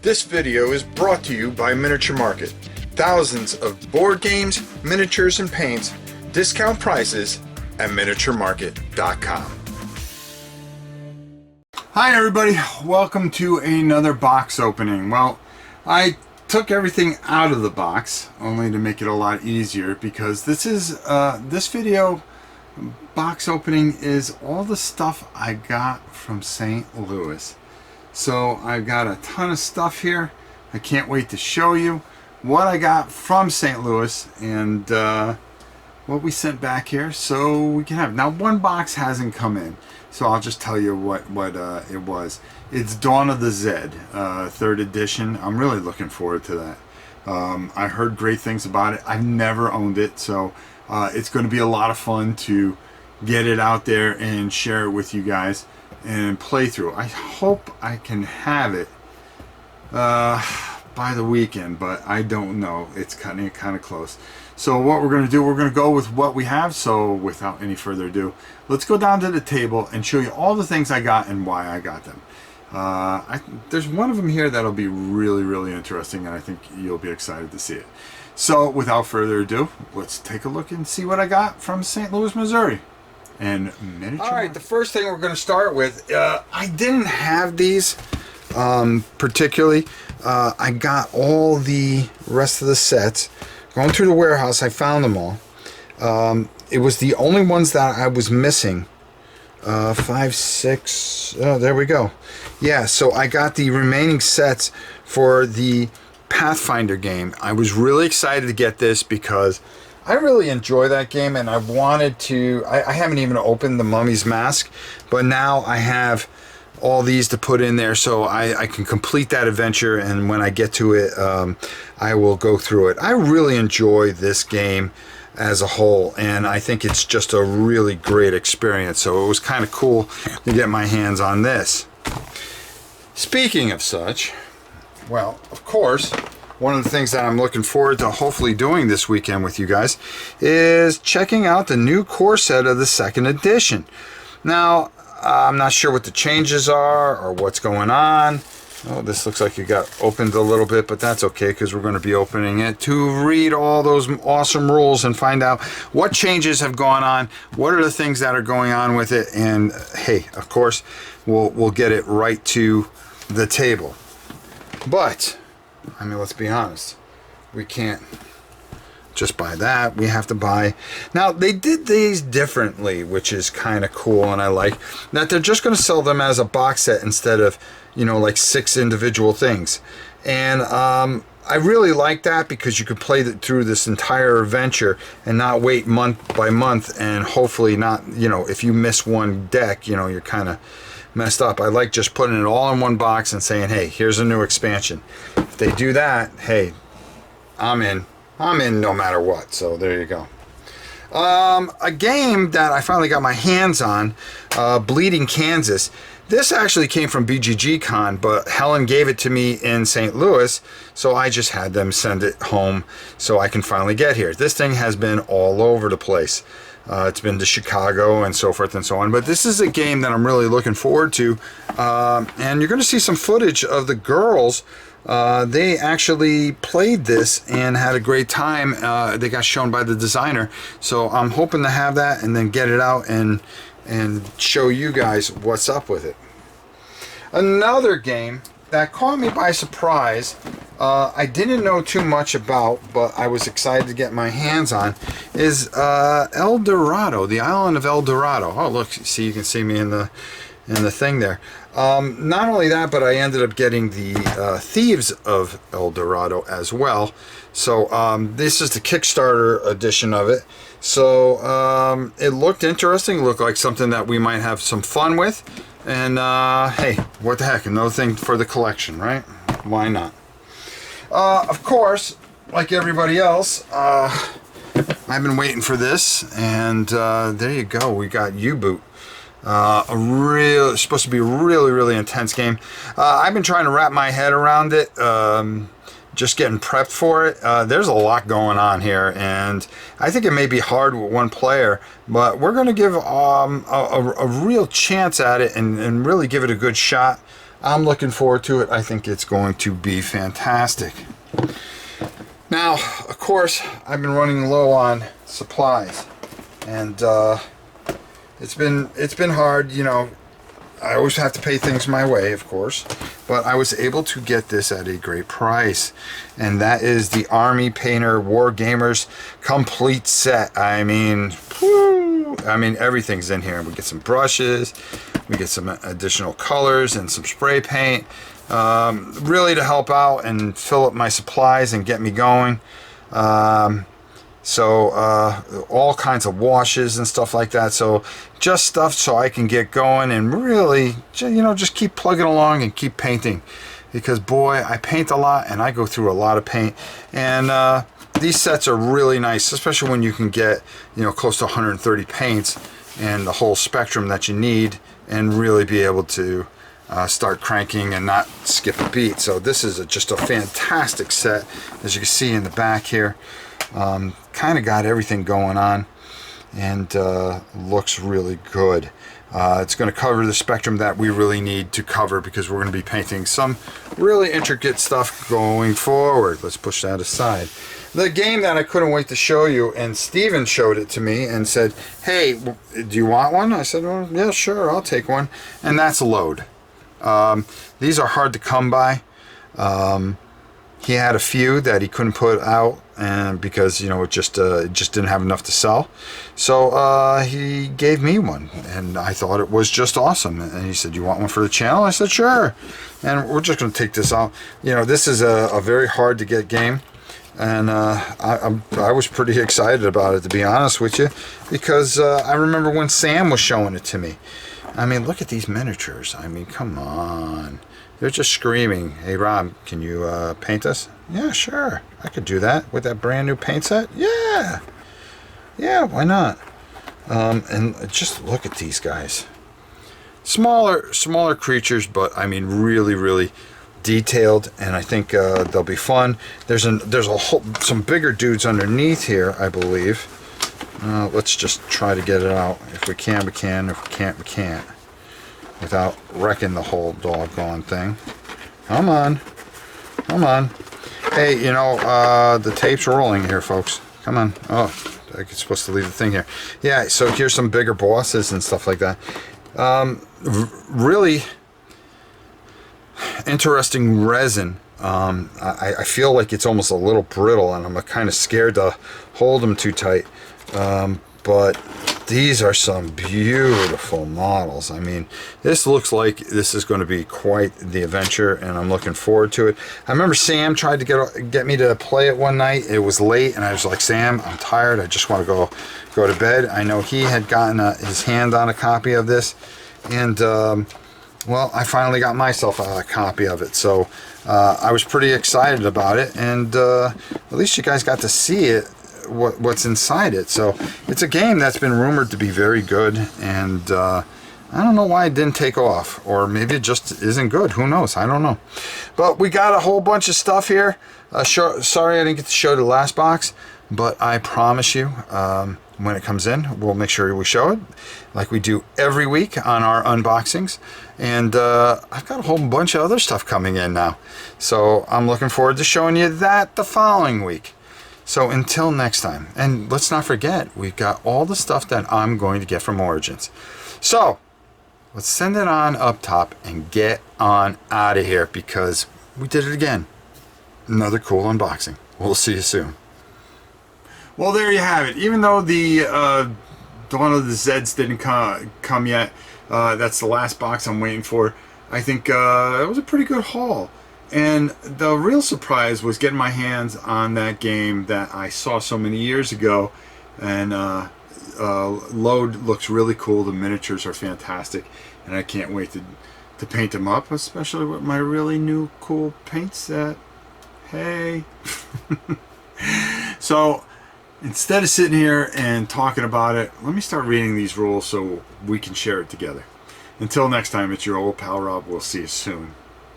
This video is brought to you by Miniature Market. Thousands of board games, miniatures, and paints, discount prices at miniaturemarket.com. Hi everybody, welcome to another box opening. Well, I took everything out of the box only to make it a lot easier because this video box opening is all the stuff I got from St. Louis. So I've got a ton of stuff here. I can't wait to show you what I got from St. Louis and what we sent back here so we can have. Now, one box hasn't come in, so I'll just tell you what it was. It's Dawn of the Zed, 3rd edition. I'm really looking forward to that. I heard great things about it. I've never owned it, so it's going to be a lot of fun to get it out there and share it with you guys and play through. I hope I can have it by the weekend, but I don't know. It's kind of close. So what we're going to do, we're going to go with what we have. So without any further ado, let's go down to the table and show you all the things I got and why I got them. There's one of them here that'll be really interesting, and I think you'll be excited to see it. So without further ado, let's take a look and see what I got from St. Louis, Missouri. And miniature. All right, the first thing we're going to start with, I didn't have these particularly. I got all the rest of the sets. Going through the warehouse, I found them all. It was the only ones that I was missing. 5, 6, oh, there we go. Yeah, so I got the remaining sets for the Pathfinder game. I was really excited to get this because I really enjoy that game, and I wanted to. I haven't even opened the Mummy's Mask, but now I have all these to put in there so I can complete that adventure, and when I get to it, I will go through it. I really enjoy this game as a whole, and I think it's just a really great experience, so it was kind of cool to get my hands on this. Speaking of such, well, of course, one of the things that I'm looking forward to hopefully doing this weekend with you guys is checking out the new core set of the 2nd edition. Now, I'm not sure what the changes are or what's going on. Oh, this looks like it got opened a little bit, but that's okay because we're going to be opening it to read all those awesome rules and find out what changes have gone on, what are the things that are going on with it, and hey, of course, we'll get it right to the table. But I mean, let's be honest. We can't just buy that. We have to buy. Now, they did these differently, which is kind of cool, and I like that they're just going to sell them as a box set instead of, like 6 individual things. And I really like that because you could play through this entire adventure and not wait month by month, and hopefully not, if you miss one deck, you're kind of messed up. I like just putting it all in one box and saying, hey, here's a new expansion. If they do that, hey, I'm in no matter what. So there you go. A game that I finally got my hands on, Bleeding Kansas. This actually came from BGG Con, but Helen gave it to me in St. Louis, so I just had them send it home so I can finally get here. This thing has been all over the place. It's been to Chicago and so forth and so on. But this is a game that I'm really looking forward to. And you're going to see some footage of the girls. They actually played this and had a great time. They got shown by the designer. So I'm hoping to have that and then get it out and show you guys what's up with it. Another game that caught me by surprise, I didn't know too much about, but I was excited to get my hands on, is El Dorado, the island of El Dorado. Oh, look, see, you can see me in the thing there. Not only that, but I ended up getting the Thieves of El Dorado as well. So this is the Kickstarter edition of it. So it looked interesting, looked like something that we might have some fun with. And hey, what the heck, another thing for the collection, right? Why not? Of course, like everybody else, I've been waiting for this, and there you go. We got U-Boot. Supposed to be a really intense game. I've been trying to wrap my head around it. Just getting prepped for it. There's a lot going on here, and I think it may be hard with one player, but we're going to give a real chance at it and really give it a good shot. I'm looking forward to it. I think it's going to be fantastic. Now, of course, I've been running low on supplies, and it's been hard, you know. I always have to pay things my way, of course, but I was able to get this at a great price, and that is the Army Painter War Gamers complete set. I mean, whoo, I mean, everything's in here. We get some brushes, we get some additional colors and some spray paint, really to help out and fill up my supplies and get me going. So all kinds of washes and stuff like that. So just stuff so I can get going and really, you know, just keep plugging along and keep painting. Because boy, I paint a lot and I go through a lot of paint. And these sets are really nice, especially when you can get, you know, close to 130 paints and the whole spectrum that you need, and really be able to start cranking and not skip a beat. So this is just a fantastic set, as you can see in the back here. Kind of got everything going on, and looks really good. It's going to cover the spectrum that we really need to cover, because we're going to be painting some really intricate stuff going forward. Let's push that aside. The game that I couldn't wait to show you, and Steven showed it to me and said, hey, do you want one? I said, well, yeah, sure, I'll take one. And that's Load. These are hard to come by. He had a few that he couldn't put out, and because, you know, it just didn't have enough to sell. So he gave me one, and I thought it was just awesome. And he said, you want one for the channel? I said, sure. And we're just going to take this out. You know, this is a very hard to get game, and I was pretty excited about it, to be honest with you, because I remember when Sam was showing it to me. I mean, look at these miniatures. I mean, come on. They're just screaming, hey Rob, can you paint us? Yeah, sure, I could do that with that brand new paint set. Yeah, why not? And just look at these guys. Smaller creatures, but I mean really detailed, and I think they'll be fun. There's some bigger dudes underneath here, I believe. Let's just try to get it out. If we can, we can. If we can't, we can't. Without wrecking the whole doggone thing. Come on. Hey, you know, the tape's rolling here, folks. Come on. Oh, I'm supposed to leave the thing here. Yeah, so here's some bigger bosses and stuff like that. Really interesting resin. I feel like it's almost a little brittle, and I'm kind of scared to hold them too tight. But these are some beautiful models. I mean, this looks like this is going to be quite the adventure, and I'm looking forward to it. I remember Sam tried to get me to play it one night. It was late, and I was like, Sam, I'm tired. I just want to go to bed. I know he had gotten his hand on a copy of this, and well, I finally got myself a copy of it. So I was pretty excited about it, and at least you guys got to see it. What's inside it. So it's a game that's been rumored to be very good, and I don't know why it didn't take off, or maybe it just isn't good. Who knows? I don't know. But we got a whole bunch of stuff here. Sorry I didn't get to show the last box, but I promise you, when it comes in, we'll make sure we show it like we do every week on our unboxings. And I've got a whole bunch of other stuff coming in now, so I'm looking forward to showing you that the following week. So until next time, and let's not forget, we've got all the stuff that I'm going to get from Origins. So let's send it on up top and get on out of here, because we did it again. Another cool unboxing. We'll see you soon. Well, there you have it. Even though the Dawn of the Zeds didn't come yet, that's the last box I'm waiting for. I think it was a pretty good haul. And the real surprise was getting my hands on that game that I saw so many years ago. And Load looks really cool. The miniatures are fantastic, and I can't wait to paint them up, especially with my really new cool paint set. Hey. So instead of sitting here and talking about it, let me start reading these rules so we can share it together. Until next time, it's your old pal Rob. We'll see you soon.